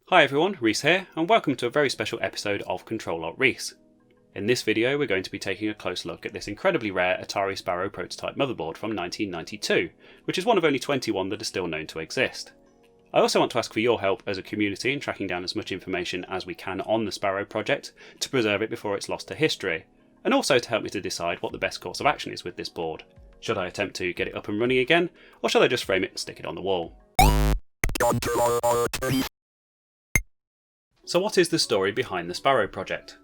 Hi everyone, Reese here, and welcome to a very special episode of ctrl-alt-rees. In this video we're going to be taking a close look at this incredibly rare Atari Sparrow prototype motherboard from 1992, which is one of only 21 that are still known to exist. I also want to ask for your help as a community in tracking down as much information as we can on the Sparrow project to preserve it before it's lost to history, and also to help me to decide what the best course of action is with this board. Should I attempt to get it up and running again, or shall I just frame it and stick it on the wall? So what is the story behind the Sparrow project?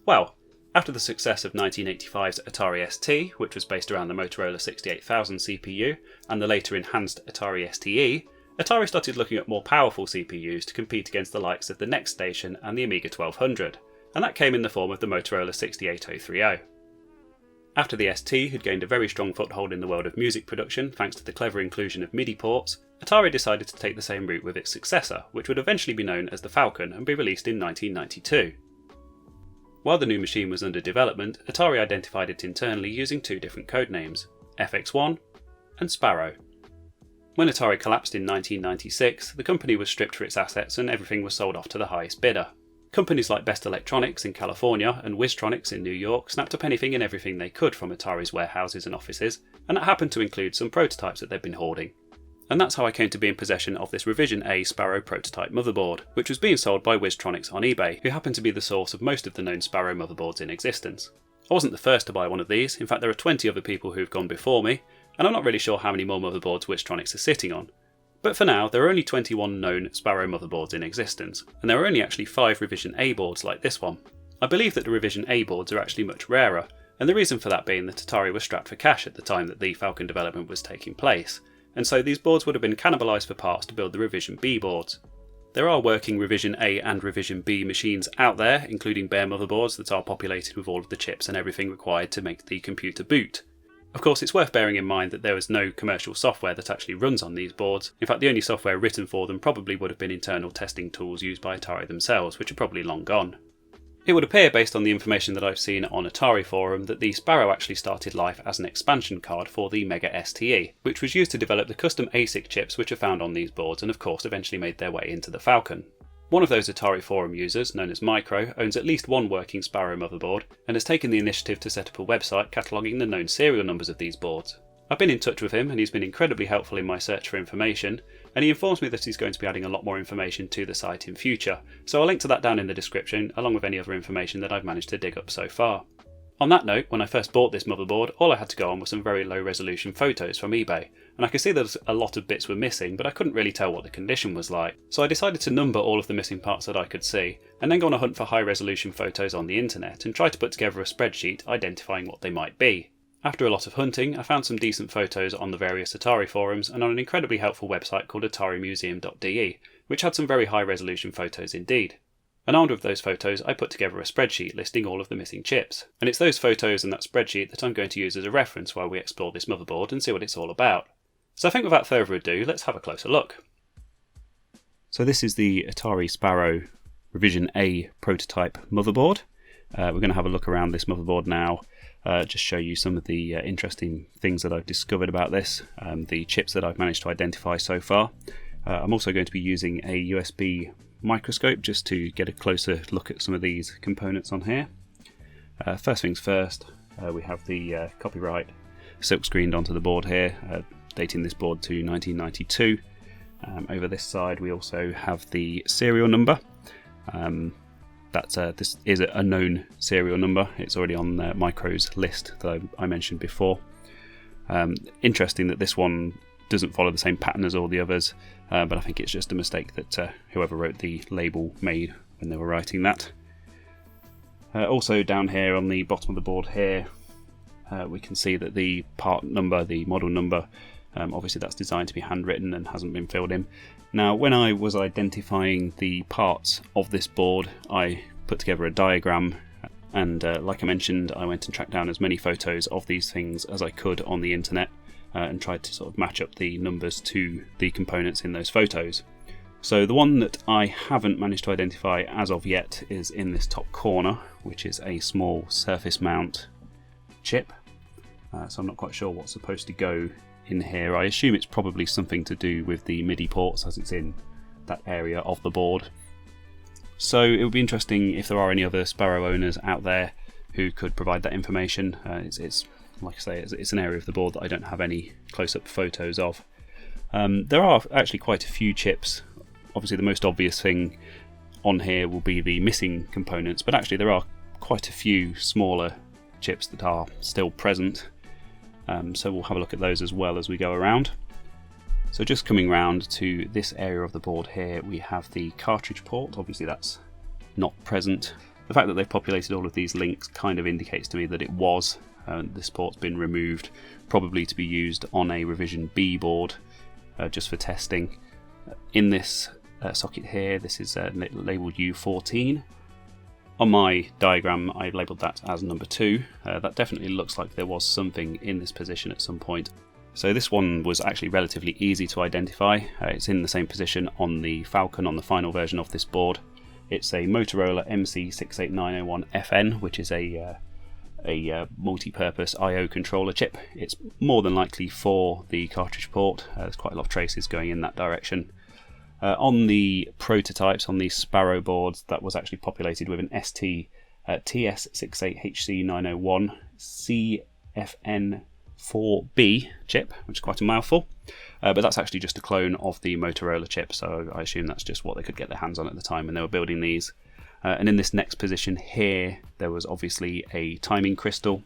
Well, after the success of 1985's Atari ST, which was based around the Motorola 68000 CPU, and the later enhanced Atari STE, Atari started looking at more powerful CPUs to compete against the likes of the Next Station and the Amiga 1200, and that came in the form of the Motorola 68030. After the ST had gained a very strong foothold in the world of music production thanks to the clever inclusion of MIDI ports, Atari decided to take the same route with its successor, which would eventually be known as the Falcon and be released in 1992. While the new machine was under development, Atari identified it internally using two different codenames, FX-1 and Sparrow. When Atari collapsed in 1996, the company was stripped for its assets and everything was sold off to the highest bidder. Companies like Best Electronics in California and Wiztronics in New York snapped up anything and everything they could from Atari's warehouses and offices, and that happened to include some prototypes that they'd been hoarding. And that's how I came to be in possession of this Revision A Sparrow prototype motherboard, which was being sold by Wiztronics on eBay, who happened to be the source of most of the known Sparrow motherboards in existence. I wasn't the first to buy one of these, in fact there are 20 other people who've gone before me, and I'm not really sure how many more motherboards Wiztronics are sitting on. But for now, there are only 21 known Sparrow motherboards in existence, and there are only actually 5 Revision A boards like this one. I believe that the Revision A boards are actually much rarer, and the reason for that being that Atari was strapped for cash at the time that the Falcon development was taking place, and so these boards would have been cannibalised for parts to build the Revision B boards. There are working Revision A and Revision B machines out there, including bare motherboards that are populated with all of the chips and everything required to make the computer boot. Of course, it's worth bearing in mind that there is no commercial software that actually runs on these boards. In fact, the only software written for them probably would have been internal testing tools used by Atari themselves, which are probably long gone. It would appear, based on the information that I've seen on Atari Forum, that the Sparrow actually started life as an expansion card for the Mega STE, which was used to develop the custom ASIC chips which are found on these boards and of course eventually made their way into the Falcon. One of those Atari Forum users, known as Micro, owns at least one working Sparrow motherboard and has taken the initiative to set up a website cataloguing the known serial numbers of these boards. I've been in touch with him and he's been incredibly helpful in my search for information, and he informs me that he's going to be adding a lot more information to the site in future, so I'll link to that down in the description along with any other information that I've managed to dig up so far. On that note, when I first bought this motherboard, all I had to go on was some very low resolution photos from eBay, and I could see that a lot of bits were missing, but I couldn't really tell what the condition was like. So I decided to number all of the missing parts that I could see, and then go on a hunt for high resolution photos on the internet and try to put together a spreadsheet identifying what they might be. After a lot of hunting, I found some decent photos on the various Atari forums and on an incredibly helpful website called atarimuseum.de, which had some very high resolution photos indeed. And armed with those photos, I put together a spreadsheet listing all of the missing chips. And it's those photos and that spreadsheet that I'm going to use as a reference while we explore this motherboard and see what it's all about. So I think without further ado, let's have a closer look. So this is the Atari Sparrow Revision A prototype motherboard. We're going to have a look around this motherboard now, just show you some of the interesting things that I've discovered about this, the chips that I've managed to identify so far. I'm also going to be using a USB microscope just to get a closer look at some of these components on here. First things first, we have the copyright silkscreened onto the board here, dating this board to 1992. Over this side we also have the serial number. This is a known serial number. It's already on Micro's list that I mentioned before. Interesting that this one doesn't follow the same pattern as all the others, but I think it's just a mistake that whoever wrote the label made when they were writing that. Also down here on the bottom of the board here, we can see that the part number, the model number, obviously that's designed to be handwritten and hasn't been filled in. Now, when I was identifying the parts of this board, I put together a diagram, and like I mentioned, I went and tracked down as many photos of these things as I could on the internet, and tried to sort of match up the numbers to the components in those photos. So the one that I haven't managed to identify as of yet is in this top corner, which is a small surface mount chip. So I'm not quite sure what's supposed to go in here. I assume it's probably something to do with the MIDI ports, as it's in that area of the board. So it would be interesting if there are any other Sparrow owners out there who could provide that information. It's like I say, it's an area of the board that I don't have any close-up photos of. There are actually quite a few chips. Obviously the most obvious thing on here will be the missing components, but actually there are quite a few smaller chips that are still present. So we'll have a look at those as well as we go around. So just coming round to this area of the board here, we have the cartridge port. Obviously that's not present. The fact that they've populated all of these links kind of indicates to me that it was. This port's been removed, probably to be used on a revision B board, just for testing. In this socket here, this is labelled U14. On my diagram I labelled that as number 2. That definitely looks like there was something in this position at some point. So this one was actually relatively easy to identify. It's in the same position on the Falcon, on the final version of this board. It's a Motorola MC68901FN, which is a multi-purpose I/O controller chip. It's more than likely for the cartridge port. There's quite a lot of traces going in that direction. On the prototypes, on these Sparrow boards, that was actually populated with an ST TS68HC901 CFN4B chip, which is quite a mouthful. But that's actually just a clone of the Motorola chip, so I assume that's just what they could get their hands on at the time when they were building these. And in this next position here, there was obviously a timing crystal.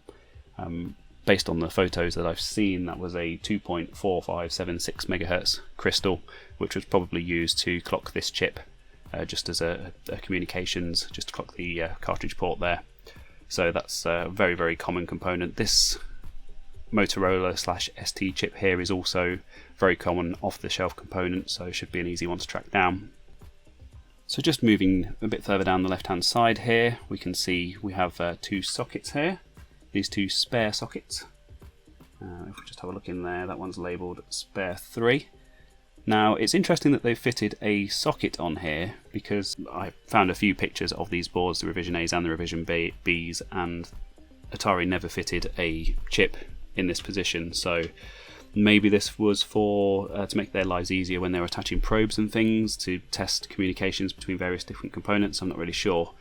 Based on the photos that I've seen, that was a 2.4576 MHz crystal, which was probably used to clock this chip, just as a communications, just to clock the cartridge port there. So that's a very, very common component. This Motorola/ST chip here is also very common off-the-shelf component, so should be an easy one to track down. So just moving a bit further down the left-hand side here, we can see we have 2 sockets here. These 2 spare sockets. If we just have a look in there, that one's labelled spare 3. Now it's interesting that they've fitted a socket on here, because I found a few pictures of these boards, the revision A's and the revision B's, and Atari never fitted a chip in this position, so maybe this was for to make their lives easier when they were attaching probes and things to test communications between various different components. I'm not really sure.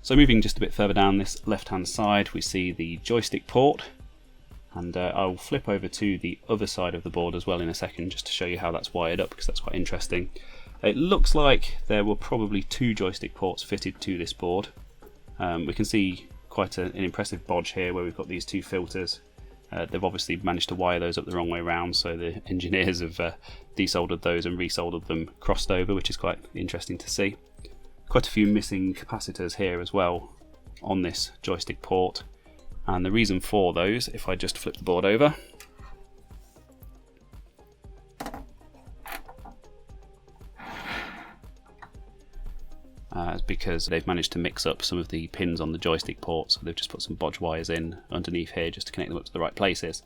So moving just a bit further down this left hand side, we see the joystick port, and I'll flip over to the other side of the board as well in a second just to show you how that's wired up, because that's quite interesting. It looks like there were probably 2 joystick ports fitted to this board. We can see quite an impressive bodge here where we've got these 2 filters. They've obviously managed to wire those up the wrong way around, so the engineers have desoldered those and resoldered them crossed over, which is quite interesting to see. Quite a few missing capacitors here as well on this joystick port, and the reason for those, if I just flip the board over, is because they've managed to mix up some of the pins on the joystick port, so they've just put some bodge wires in underneath here just to connect them up to the right places.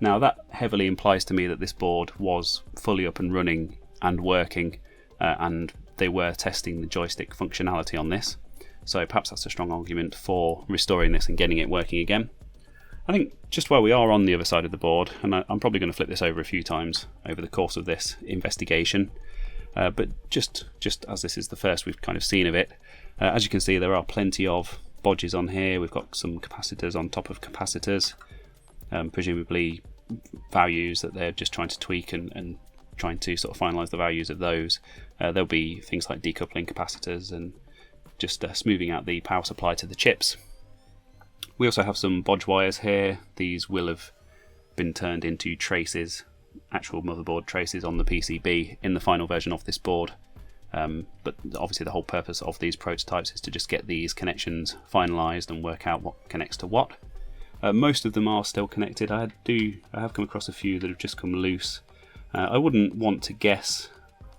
Now that heavily implies to me that this board was fully up and running and working, and they were testing the joystick functionality on this, so perhaps that's a strong argument for restoring this and getting it working again. I think just where we are on the other side of the board, and I'm probably going to flip this over a few times over the course of this investigation, but just as this is the first we've kind of seen of it, as you can see there are plenty of bodges on here. We've got some capacitors on top of capacitors, presumably values that they're just trying to tweak and trying to sort of finalise the values of those. There'll be things like decoupling capacitors and just smoothing out the power supply to the chips. We also have some bodge wires here. These will have been turned into traces, actual motherboard traces on the PCB in the final version of this board. But obviously the whole purpose of these prototypes is to just get these connections finalised and work out what connects to what. Most of them are still connected. I have come across a few that have just come loose. I wouldn't want to guess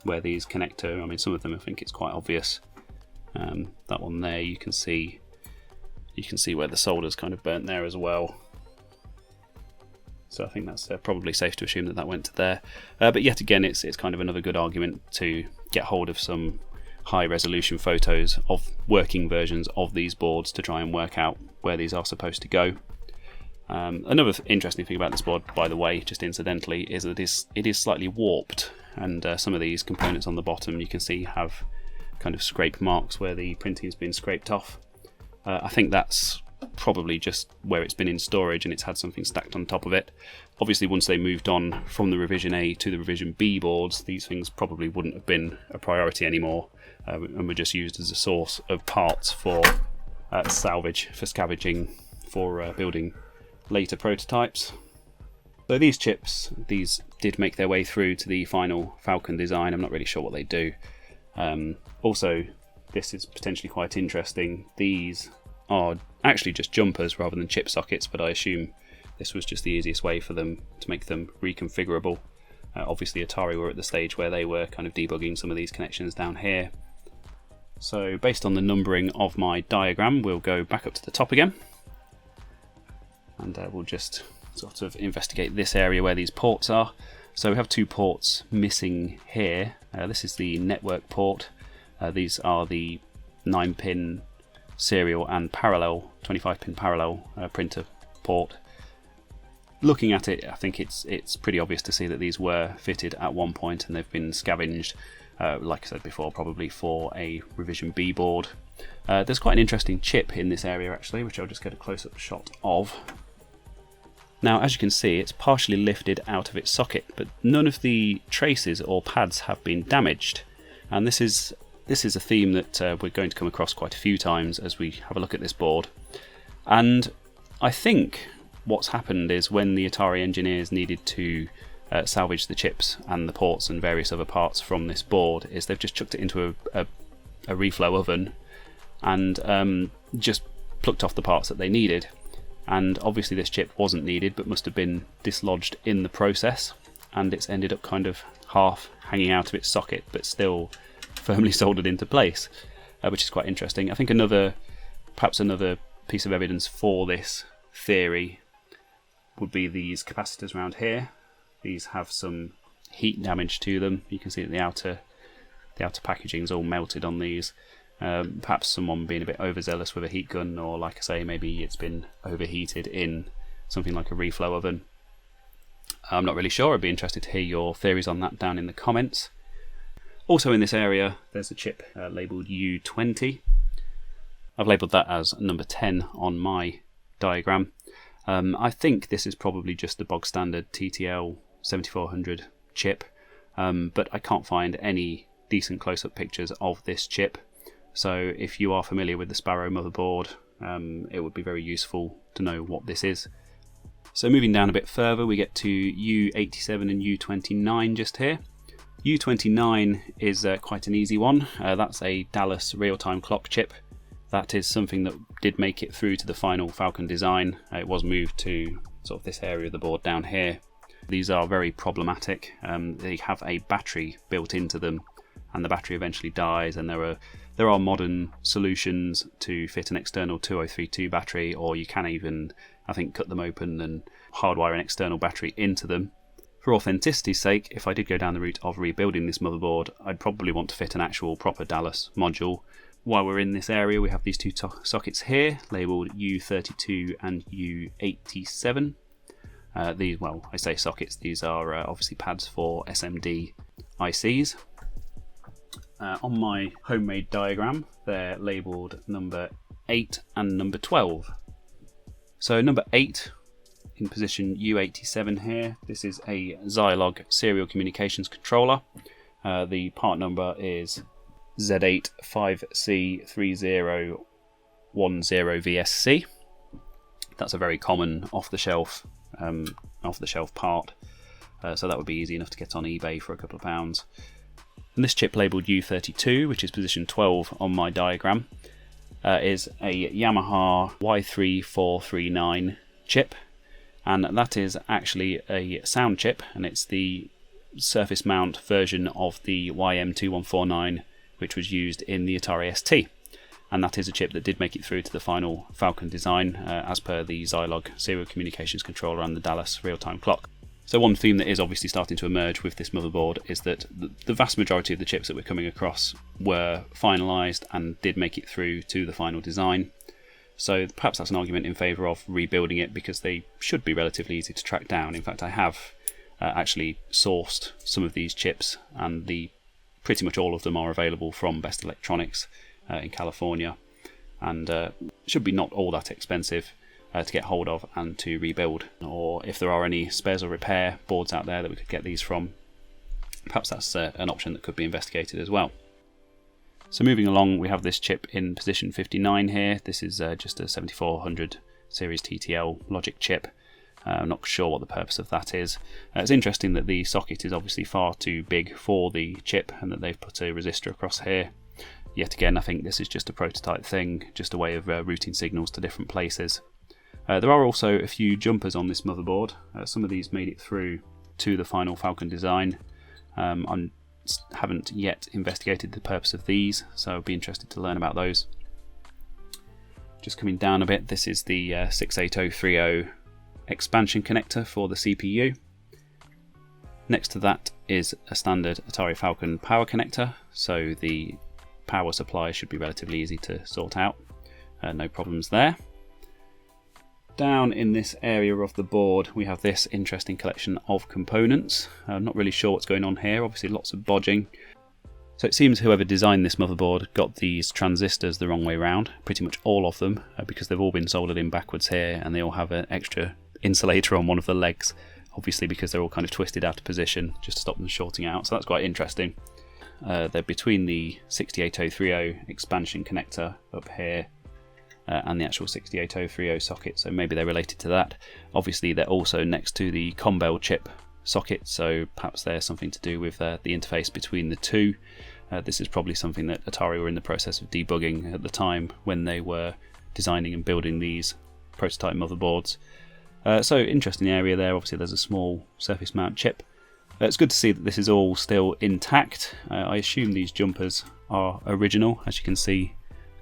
where these connect to. I mean, some of them I think it's quite obvious. That one there, you can see where the solder's kind of burnt there as well. So I think that's probably safe to assume that went to there. But yet again, it's kind of another good argument to get hold of some high resolution photos of working versions of these boards to try and work out where these are supposed to go. Another interesting thing about this board, by the way, just incidentally, is that it is slightly warped, and some of these components on the bottom you can see have kind of scrape marks where the printing has been scraped off. I think that's probably just where it's been in storage and it's had something stacked on top of it. Obviously, once they moved on from the revision A to the revision B boards, these things probably wouldn't have been a priority anymore, and were just used as a source of parts for salvage, for scavenging, for building later prototypes. So these chips, these did make their way through to the final Falcon design. I'm not really sure what they do. Also, this is potentially quite interesting. These are actually just jumpers rather than chip sockets, but I assume this was just the easiest way for them to make them reconfigurable. Obviously Atari were at the stage where they were kind of debugging some of these connections down here. So based on the numbering of my diagram, we'll go back up to the top again, and we'll just sort of investigate this area where these ports are. So we have 2 ports missing here. This is the network port. These are the 9-pin serial and parallel, 25-pin parallel printer port. Looking at it, I think it's pretty obvious to see that these were fitted at one point and they've been scavenged, like I said before, probably for a revision B board. There's quite an interesting chip in this area actually, which I'll just get a close-up shot of. Now, as you can see, it's partially lifted out of its socket, but none of the traces or pads have been damaged. And this is a theme that we're going to come across quite a few times as we have a look at this board. And I think what's happened is when the Atari engineers needed to salvage the chips and the ports and various other parts from this board, is they've just chucked it into a reflow oven and just plucked off the parts that they needed. And obviously this chip wasn't needed, but must have been dislodged in the process, and it's ended up kind of half hanging out of its socket but still firmly soldered into place, which is quite interesting. I think perhaps another piece of evidence for this theory would be these capacitors around here. These have some heat damage to them. You can see that the outer packaging is all melted on these. Perhaps someone being a bit overzealous with a heat gun, or like I say, maybe it's been overheated in something like a reflow oven. I'm not really sure. I'd be interested to hear your theories on that down in the comments. Also in this area, there's a chip labelled U20. I've labelled that as number 10 on my diagram. I think this is probably just the bog standard TTL 7400 chip, but I can't find any decent close-up pictures of this chip. So if you are familiar with the Sparrow motherboard, it would be very useful to know what this is. So moving down a bit further, we get to U87 and U29 just here. U29 is quite an easy one. That's a Dallas real-time clock chip. That is something that did make it through to the final Falcon design. It was moved to sort of this area of the board down here. These are very problematic. They have a battery built into them, and the battery eventually dies, and there are modern solutions to fit an external 2032 battery, or you can even, I think, cut them open and hardwire an external battery into them. For authenticity's sake, if I did go down the route of rebuilding this motherboard, I'd probably want to fit an actual proper Dallas module. While we're in this area, we have these 2 sockets here, labelled U32 and U87. These, well, I say sockets, these are obviously pads for SMD ICs. On my homemade diagram, they're labelled number 8 and number 12. So number 8, in position U87 here, this is a Zilog serial communications controller. The part number is Z85C3010VSC. That's a very common off-the-shelf part, so that would be easy enough to get on eBay for a couple of pounds. And this chip labelled U32, which is position 12 on my diagram, is a Yamaha Y3439 chip, and that is actually a sound chip, and it's the surface mount version of the YM2149, which was used in the Atari ST. And that is a chip that did make it through to the final Falcon design, as per the Zilog serial communications controller and the Dallas real-time clock. So one theme that is obviously starting to emerge with this motherboard is that the vast majority of the chips that we're coming across were finalised and did make it through to the final design. So perhaps that's an argument in favour of rebuilding it, because they should be relatively easy to track down. In fact, I have actually sourced some of these chips, and the pretty much all of them are available from Best Electronics in California, and should be not all that expensive to get hold of and to rebuild. Or if there are any spares or repair boards out there that we could get these from, perhaps that's an option that could be investigated as well. So moving along, we have this chip in position 59 here. This is just a 7400 series TTL logic chip. I'm not sure what the purpose of that is. It's interesting that the socket is obviously far too big for the chip and that they've put a resistor across here. Yet again, I think this is just a prototype thing, just a way of routing signals to different places. There are also a few jumpers on this motherboard. Some of these made it through to the final Falcon design. I haven't yet investigated the purpose of these, so I'd be interested to learn about those. Just coming down a bit, this is the 68030 expansion connector for the CPU. Next to that is a standard Atari Falcon power connector, so the power supply should be relatively easy to sort out. No problems there. Down in this area of the board we have this interesting collection of components. I'm not really sure what's going on here, obviously lots of bodging. So it seems whoever designed this motherboard got these transistors the wrong way round, pretty much all of them, because they've all been soldered in backwards here and they all have an extra insulator on one of the legs, obviously because they're all kind of twisted out of position just to stop them shorting out, so that's quite interesting. They're between the 68030 expansion connector up here and the actual 68030 socket, so maybe they're related to that. Obviously they're also next to the Combel chip socket, so perhaps there's something to do with the interface between the two. This is probably something that Atari were in the process of debugging at the time when they were designing and building these prototype motherboards. So interesting area there. Obviously there's a small surface mount chip. It's good to see that this is all still intact. I assume these jumpers are original. As you can see,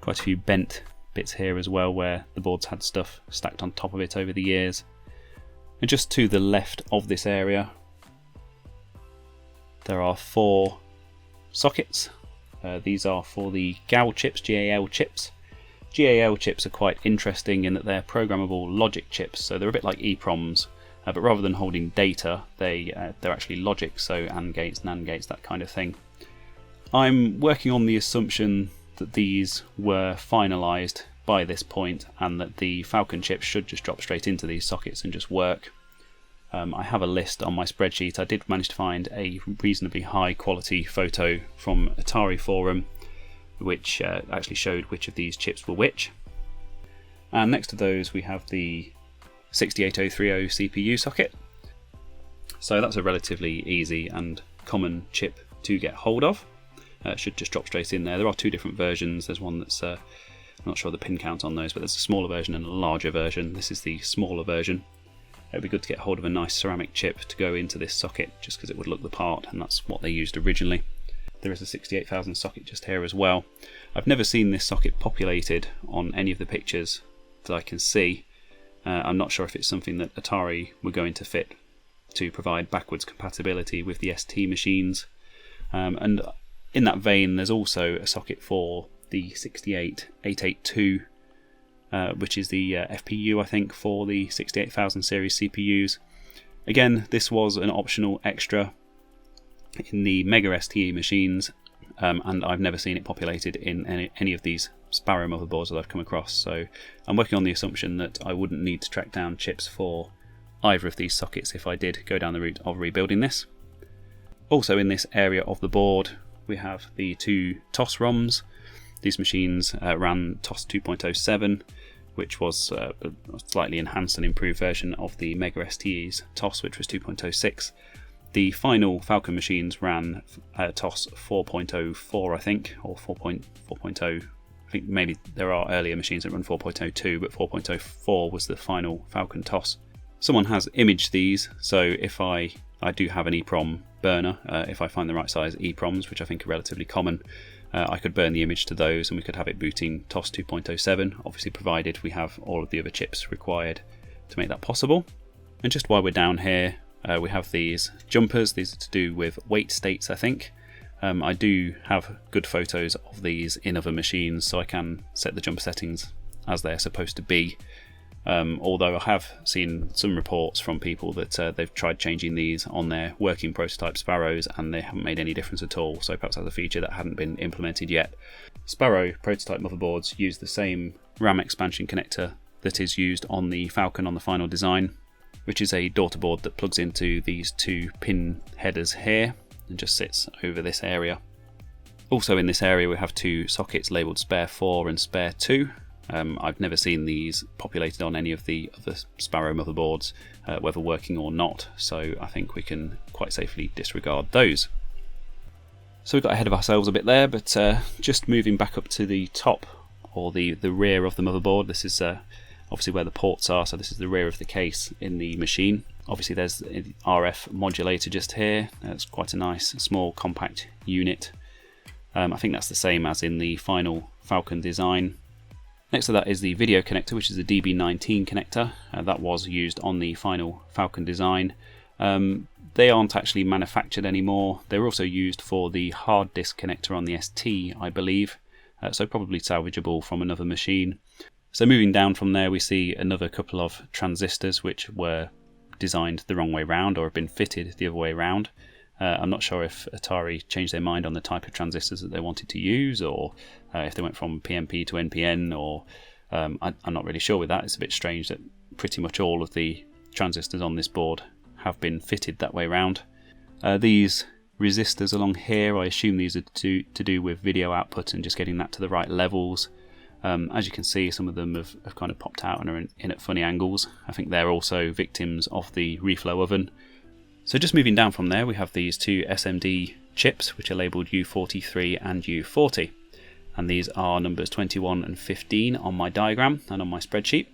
quite a few bent bits here as well where the board's had stuff stacked on top of it over the years. And just to the left of this area there are 4 sockets. These are for the GAL chips, GAL chips. GAL chips are quite interesting in that they're programmable logic chips, so they're a bit like EEPROMs, but rather than holding data they're actually logic, so AND gates, NAND gates, that kind of thing. I'm working on the assumption that these were finalised by this point and that the Falcon chips should just drop straight into these sockets and just work. I have a list on my spreadsheet. I did manage to find a reasonably high quality photo from Atari forum which actually showed which of these chips were which. And next to those we have the 68030 CPU socket. So that's a relatively easy and common chip to get hold of. It should just drop straight in there. There are 2 different versions. There's one that's, I'm not sure the pin count on those, but there's a smaller version and a larger version. This is the smaller version. It would be good to get hold of a nice ceramic chip to go into this socket, just because it would look the part, and that's what they used originally. There is a 68000 socket just here as well. I've never seen this socket populated on any of the pictures that I can see. I'm not sure if it's something that Atari were going to fit to provide backwards compatibility with the ST machines. And in that vein there's also a socket for the 68882, which is the FPU I think for the 68000 series CPUs. Again, this was an optional extra in the Mega STE machines, and I've never seen it populated in any of these Sparrow motherboards that I've come across, so I'm working on the assumption that I wouldn't need to track down chips for either of these sockets if I did go down the route of rebuilding this. Also in this area of the board we have the 2 TOS ROMs. These machines ran TOS 2.07, which was a slightly enhanced and improved version of the Mega STE's TOS, which was 2.06. The final Falcon machines ran TOS 4.04 I think, or 4.0. I think maybe there are earlier machines that run 4.02, but 4.04 was the final Falcon TOS. Someone has imaged these, so if I do have an EEPROM burner, if I find the right size EEPROMs, which I think are relatively common, I could burn the image to those and we could have it booting TOS 2.07, obviously provided we have all of the other chips required to make that possible. And just while we're down here, we have these jumpers. These are to do with wait states, I think. I do have good photos of these in other machines, so I can set the jumper settings as they're supposed to be. although I have seen some reports from people that they've tried changing these on their working prototype Sparrows and they haven't made any difference at all, so perhaps that's a feature that hadn't been implemented yet. Sparrow prototype motherboards use the same RAM expansion connector that is used on the Falcon on the final design, which is a daughter board that plugs into these two pin headers here and just sits over this area. Also in this area we have two sockets labelled spare 4 and spare 2. I've never seen these populated on any of the other Sparrow motherboards, whether working or not, so I think we can quite safely disregard those. So we got ahead of ourselves a bit there, but just moving back up to the top, or the rear of the motherboard. This is obviously where the ports are, so this is the rear of the case in the machine. Obviously there's the RF modulator just here. It's quite a nice small compact unit. I think that's the same as in the final Falcon design. Next to that is the video connector, which is a DB19 connector. That was used on the final Falcon design. They aren't actually manufactured anymore. They're also used for the hard disk connector on the ST, I believe, so probably salvageable from another machine. So moving down from there we see another couple of transistors which were designed the wrong way round or have been fitted the other way round. I'm not sure if Atari changed their mind on the type of transistors that they wanted to use, or if they went from PNP to NPN, or I'm not really sure with that. It's a bit strange that pretty much all of the transistors on this board have been fitted that way round. These resistors along here, I assume these are to do with video output and just getting that to the right levels. As you can see, some of them have kind of popped out and are in at funny angles. I think they're also victims of the reflow oven. So just moving down from there, we have these two SMD chips which are labelled U43 and U40, and these are numbers 21 and 15 on my diagram and on my spreadsheet.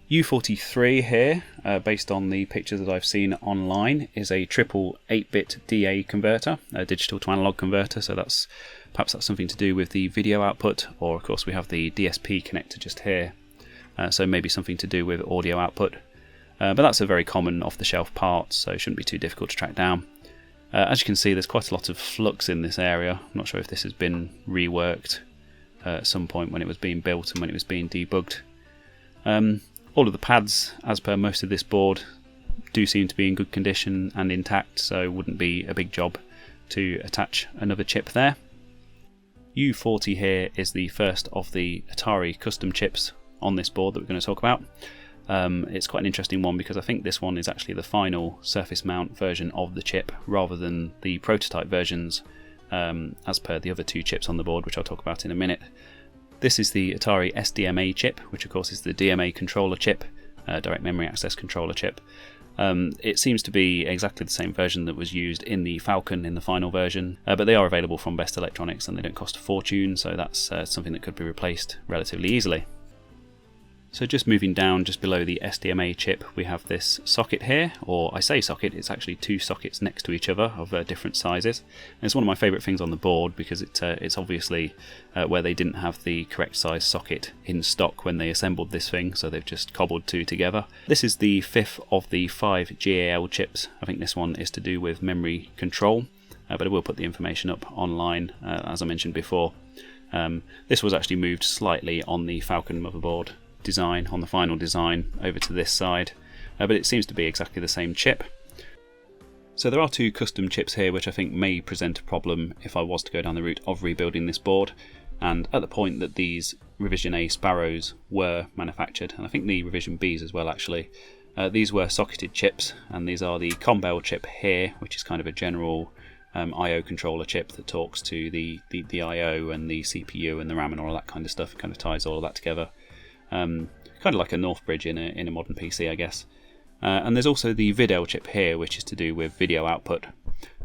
U43 here, based on the pictures that I've seen online, is a triple 8-bit DA converter, a digital to analog converter, so perhaps that's something to do with the video output, or of course we have the DSP connector just here, so maybe something to do with audio output. But that's a very common off-the-shelf part, so it shouldn't be too difficult to track down. As you can see, there's quite a lot of flux in this area. I'm not sure if this has been reworked at some point when it was being built and when it was being debugged. All of the pads, as per most of this board, do seem to be in good condition and intact, so it wouldn't be a big job to attach another chip there. U40 here is the first of the Atari custom chips on this board that we're going to talk about. It's quite an interesting one because I think this one is actually the final surface mount version of the chip rather than the prototype versions, as per the other two chips on the board, which I'll talk about in a minute. This is the Atari SDMA chip, which of course is the DMA controller chip, direct memory access controller chip. It seems to be exactly the same version that was used in the Falcon in the final version, but they are available from Best Electronics and they don't cost a fortune, so that's something that could be replaced relatively easily. So just moving down just below the SDMA chip, we have this socket here, or I say socket, it's actually two sockets next to each other of different sizes. And it's one of my favourite things on the board because it's obviously where they didn't have the correct size socket in stock when they assembled this thing, so they've just cobbled two together. This is the fifth of the 5 GAL chips. I think this one is to do with memory control, but I will put the information up online as I mentioned before. This was actually moved slightly on the Falcon motherboard design, on the final design, over to this side, but it seems to be exactly the same chip. So there are two custom chips here which I think may present a problem if I was to go down the route of rebuilding this board, and at the point that these Revision A Sparrows were manufactured, and I think the Revision Bs as well actually, these were socketed chips, and these are the Combel chip here, which is kind of a general I/O controller chip that talks to the I/O and the CPU and the RAM and all that kind of stuff. It kind of ties all of that together. Kind of like a Northbridge in a modern PC, I guess. And there's also the Videl chip here, which is to do with video output.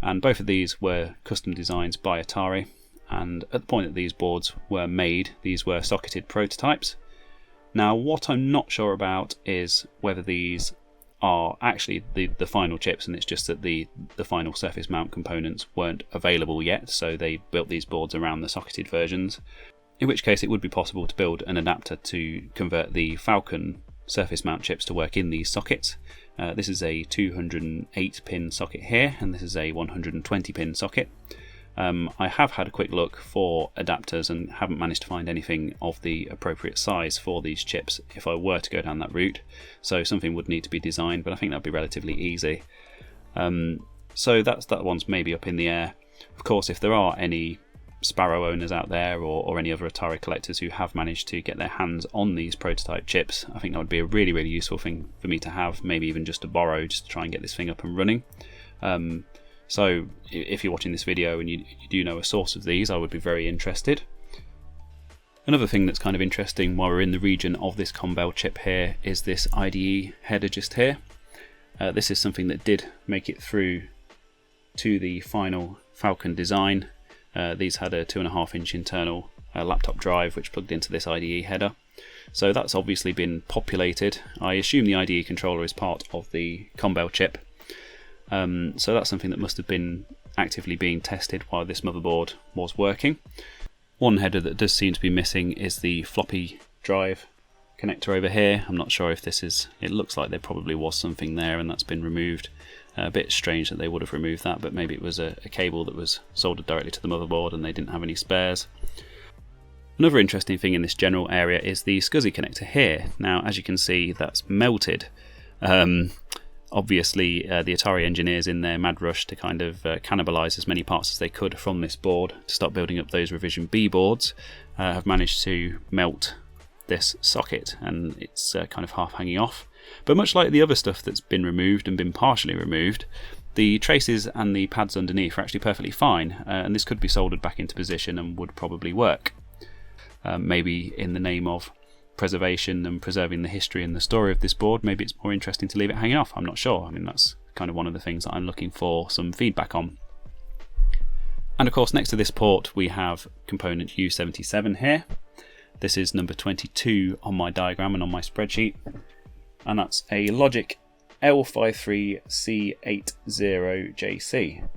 And both of these were custom designs by Atari. And at the point that these boards were made, these were socketed prototypes. Now, what I'm not sure about is whether these are actually the final chips, and it's just that the final surface mount components weren't available yet, so they built these boards around the socketed versions. In which case it would be possible to build an adapter to convert the Falcon surface mount chips to work in these sockets. This is a 208 pin socket here, and this is a 120 pin socket. I have had a quick look for adapters and haven't managed to find anything of the appropriate size for these chips if I were to go down that route, so something would need to be designed, but I think that would be relatively easy. So that one's maybe up in the air. Of course, if there are any Sparrow owners out there or any other Atari collectors who have managed to get their hands on these prototype chips, I think that would be a really, really useful thing for me to have, maybe even just to borrow, just to try and get this thing up and running. So if you're watching this video and you do know a source of these, I would be very interested. Another thing that's kind of interesting while we're in the region of this Combel chip here is this IDE header just here. This is something that did make it through to the final Falcon design. These had a 2.5-inch internal laptop drive which plugged into this IDE header. So that's obviously been populated. I assume the IDE controller is part of the Combel chip. So that's something that must have been actively being tested while this motherboard was working. One header that does seem to be missing is the floppy drive connector over here. I'm not sure if this is, it looks like there probably was something there and that's been removed. A bit strange that they would have removed that, but maybe it was a cable that was soldered directly to the motherboard and they didn't have any spares. Another interesting thing in this general area is the SCSI connector here. Now, as you can see, that's melted. Obviously, the Atari engineers, in their mad rush to kind of cannibalise as many parts as they could from this board to start building up those Revision B boards, have managed to melt this socket, and it's kind of half hanging off. But much like the other stuff that's been removed and been partially removed, the traces and the pads underneath are actually perfectly fine, and this could be soldered back into position and would probably work. Maybe in the name of preservation and preserving the history and the story of this board, maybe it's more interesting to leave it hanging off. I'm not sure. I mean, that's kind of one of the things that I'm looking for some feedback on. And of course, next to this port we have component U77 here. This is number 22 on my diagram and on my spreadsheet, and that's a Logic L53C80JC,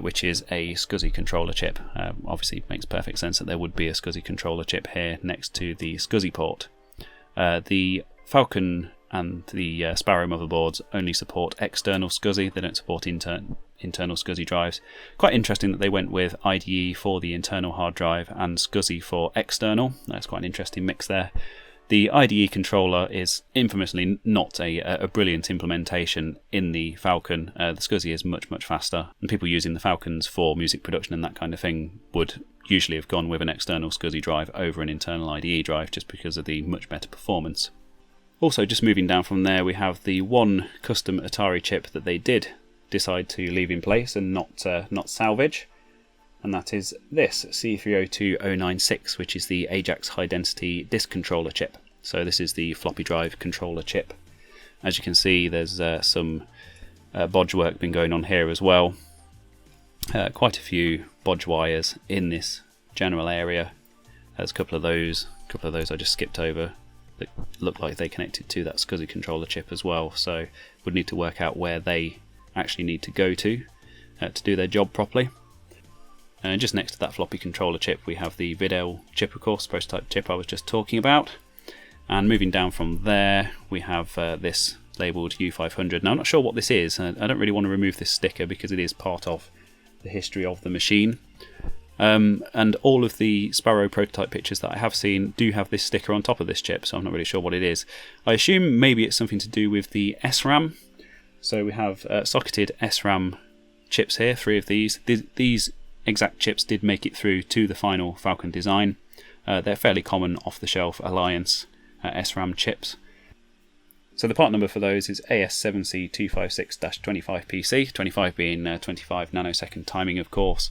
which is a SCSI controller chip. Obviously it makes perfect sense that there would be a SCSI controller chip here next to the SCSI port. The Falcon and the Sparrow motherboards only support external SCSI, they don't support internal SCSI drives. Quite interesting that they went with IDE for the internal hard drive and SCSI for external. That's quite an interesting mix there. The IDE controller is infamously not a brilliant implementation in the Falcon. The SCSI is much, much faster, and people using the Falcons for music production and that kind of thing would usually have gone with an external SCSI drive over an internal IDE drive just because of the much better performance. Also, just moving down from there, we have the one custom Atari chip that they did decide to leave in place and not salvage, and that is this C302096, which is the Ajax High Density Disk Controller chip. So this is the floppy drive controller chip. As you can see, there's some bodge work been going on here as well. Quite a few bodge wires in this general area. There's a couple of those I just skipped over that look like they connected to that SCSI controller chip as well. So would need to work out where they actually need to go to do their job properly. And just next to that floppy controller chip we have the Videl chip, of course, prototype chip I was just talking about. And moving down from there we have this labelled U500. Now I'm not sure what this is. I don't really want to remove this sticker because it is part of the history of the machine. And all of the Sparrow prototype pictures that I have seen do have this sticker on top of this chip, so I'm not really sure what it is. I assume maybe it's something to do with the SRAM. So we have socketed SRAM chips here, 3 of these. These exact chips did make it through to the final Falcon design. They're fairly common off-the-shelf Alliance SRAM chips. So the part number for those is AS7C256-25PC, 25 being 25 nanosecond timing, of course.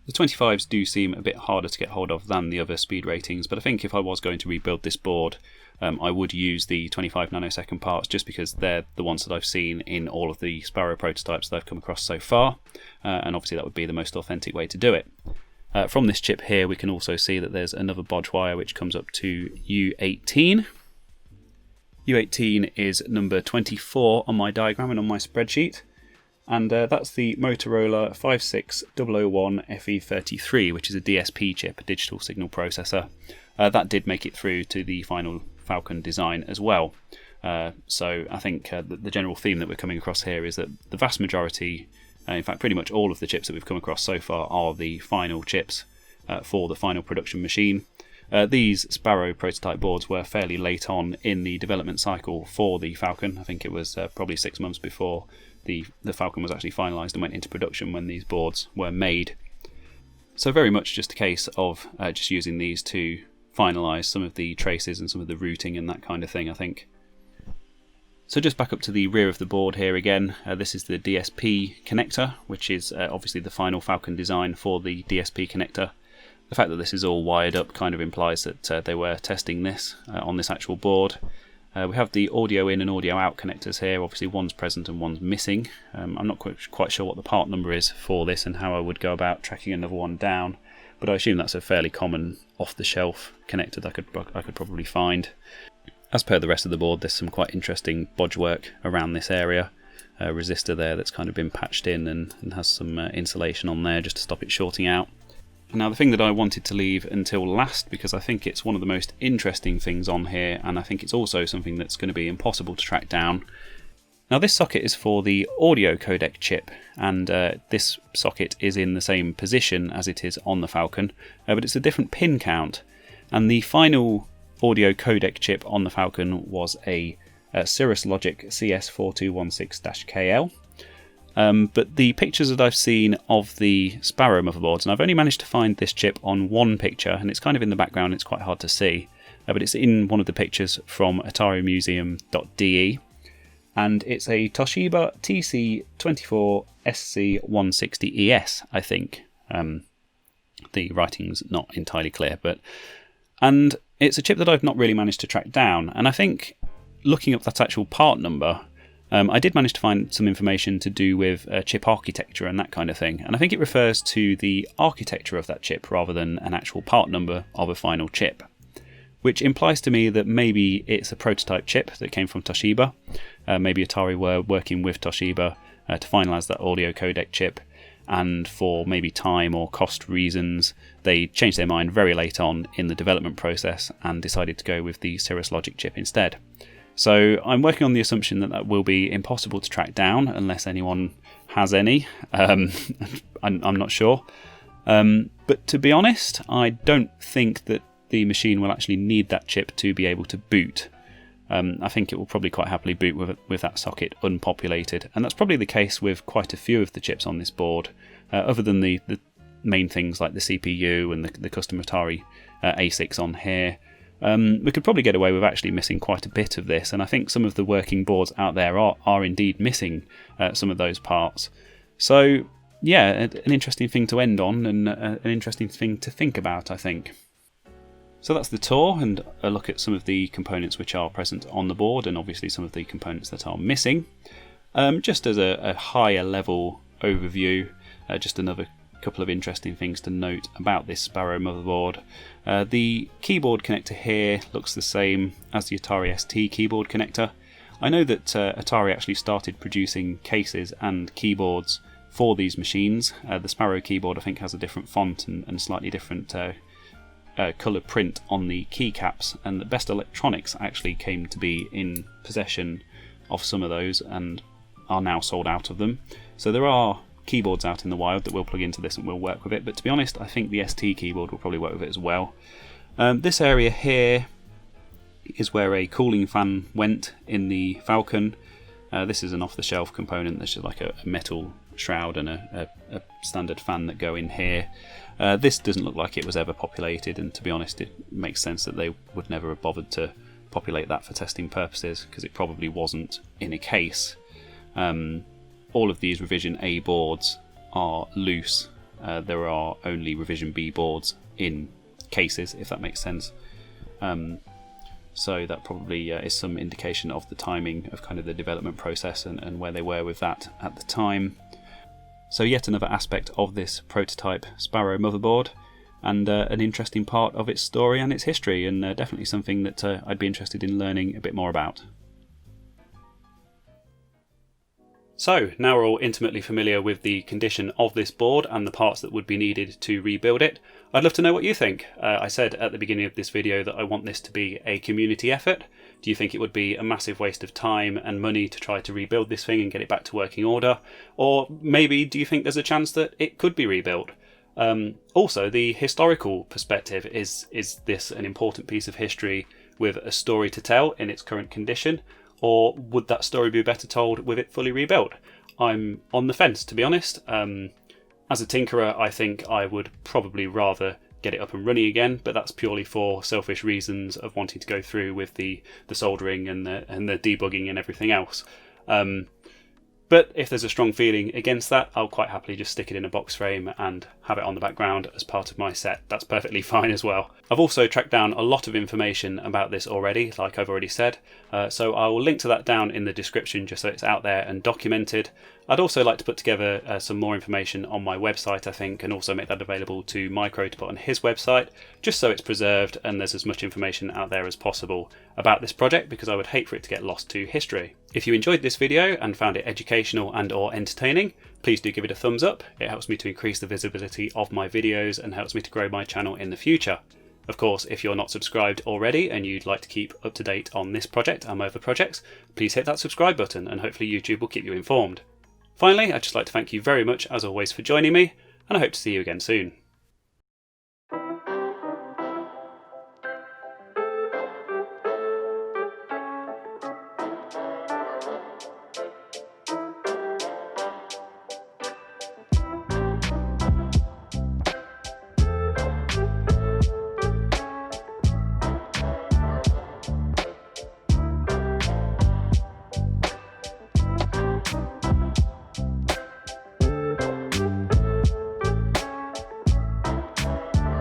The 25s do seem a bit harder to get hold of than the other speed ratings, but I think if I was going to rebuild this board, I would use the 25 nanosecond parts just because they're the ones that I've seen in all of the Sparrow prototypes that I've come across so far, and obviously that would be the most authentic way to do it. From this chip here we can also see that there's another bodge wire which comes up to U18. U18 is number 24 on my diagram and on my spreadsheet, and that's the Motorola 56001 FE33, which is a DSP chip, a digital signal processor. That did make it through to the final Falcon design as well. So I think the general theme that we're coming across here is that the vast majority In fact, pretty much all of the chips that we've come across so far are the final chips for the final production machine. These Sparrow prototype boards were fairly late on in the development cycle for the Falcon. I think it was probably 6 months before the Falcon was actually finalised and went into production when these boards were made. So very much just a case of just using these to finalise some of the traces and some of the routing and that kind of thing, I think. So just back up to the rear of the board here again, this is the DSP connector, which is obviously the final Falcon design for the DSP connector. The fact that this is all wired up kind of implies that they were testing this on this actual board. We have the audio in and audio out connectors here. Obviously one's present and one's missing. I'm not quite sure what the part number is for this and how I would go about tracking another one down, but I assume that's a fairly common off-the-shelf connector that I could probably find. As per the rest of the board, there's some quite interesting bodge work around this area. A resistor there that's kind of been patched in and has some insulation on there just to stop it shorting out. Now the thing that I wanted to leave until last, because I think it's one of the most interesting things on here, and I think it's also something that's going to be impossible to track down. Now this socket is for the audio codec chip, and this socket is in the same position as it is on the Falcon, but it's a different pin count. And the final audio codec chip on the Falcon was a Cirrus Logic CS4216-KL. But the pictures that I've seen of the Sparrow motherboards, and I've only managed to find this chip on one picture, and it's kind of in the background, it's quite hard to see, but it's in one of the pictures from atarimuseum.de, and it's a Toshiba TC24SC160ES, I think. The writing's not entirely clear, and it's a chip that I've not really managed to track down, and I think looking up that actual part number, I did manage to find some information to do with chip architecture and that kind of thing, and I think it refers to the architecture of that chip rather than an actual part number of a final chip, which implies to me that maybe it's a prototype chip that came from Toshiba. Maybe Atari were working with Toshiba to finalise that audio codec chip, and for maybe time or cost reasons they changed their mind very late on in the development process and decided to go with the Cirrus Logic chip instead. So I'm working on the assumption that that will be impossible to track down unless anyone has any. I'm not sure. But to be honest, I don't think that the machine will actually need that chip to be able to boot. I think it will probably quite happily boot with that socket unpopulated, and that's probably the case with quite a few of the chips on this board, other than the main things like the CPU and the custom Atari ASICs on here. We could probably get away with actually missing quite a bit of this, and I think some of the working boards out there are indeed missing some of those parts. So yeah, an interesting thing to end on, and an interesting thing to think about, I think. So that's the tour and a look at some of the components which are present on the board, and obviously some of the components that are missing. Just as a higher level overview, just another couple of interesting things to note about this Sparrow motherboard. The keyboard connector here looks the same as the Atari ST keyboard connector. I know that Atari actually started producing cases and keyboards for these machines. The Sparrow keyboard I think has a different font and slightly different colour print on the keycaps, and the Best Electronics actually came to be in possession of some of those and are now sold out of them. So there are keyboards out in the wild that will plug into this and will work with it, but to be honest I think the ST keyboard will probably work with it as well. This area here is where a cooling fan went in the Falcon. This is an off-the-shelf component. There's just like a metal shroud and a standard fan that go in here. This doesn't look like it was ever populated, and to be honest it makes sense that they would never have bothered to populate that for testing purposes, because it probably wasn't in a case. All of these Revision A boards are loose. There are only Revision B boards in cases, if that makes sense. So that probably is some indication of the timing of kind of the development process and where they were with that at the time. So yet another aspect of this prototype Sparrow motherboard, and an interesting part of its story and its history, and definitely something that I'd be interested in learning a bit more about. So now we're all intimately familiar with the condition of this board and the parts that would be needed to rebuild it. I'd love to know what you think. I said at the beginning of this video that I want this to be a community effort. Do you think it would be a massive waste of time and money to try to rebuild this thing and get it back to working order? Or maybe do you think there's a chance that it could be rebuilt? Also, the historical perspective, is this an important piece of history with a story to tell in its current condition? Or would that story be better told with it fully rebuilt? I'm on the fence, to be honest. As a tinkerer, I think I would probably rather get it up and running again, but that's purely for selfish reasons of wanting to go through with the soldering and the debugging and everything else. But if there's a strong feeling against that, I'll quite happily just stick it in a box frame and have it on the background as part of my set. That's perfectly fine as well. I've also tracked down a lot of information about this already, like I've already said, so I will link to that down in the description just so it's out there and documented. I'd also like to put together some more information on my website, I think, and also make that available to Micro to put on his website, just so it's preserved and there's as much information out there as possible about this project, because I would hate for it to get lost to history. If you enjoyed this video and found it educational and or entertaining, please do give it a thumbs up. It helps me to increase the visibility of my videos and helps me to grow my channel in the future. Of course, if you're not subscribed already and you'd like to keep up to date on this project and my other projects, please hit that subscribe button and hopefully YouTube will keep you informed. Finally, I'd just like to thank you very much as always for joining me, and I hope to see you again soon.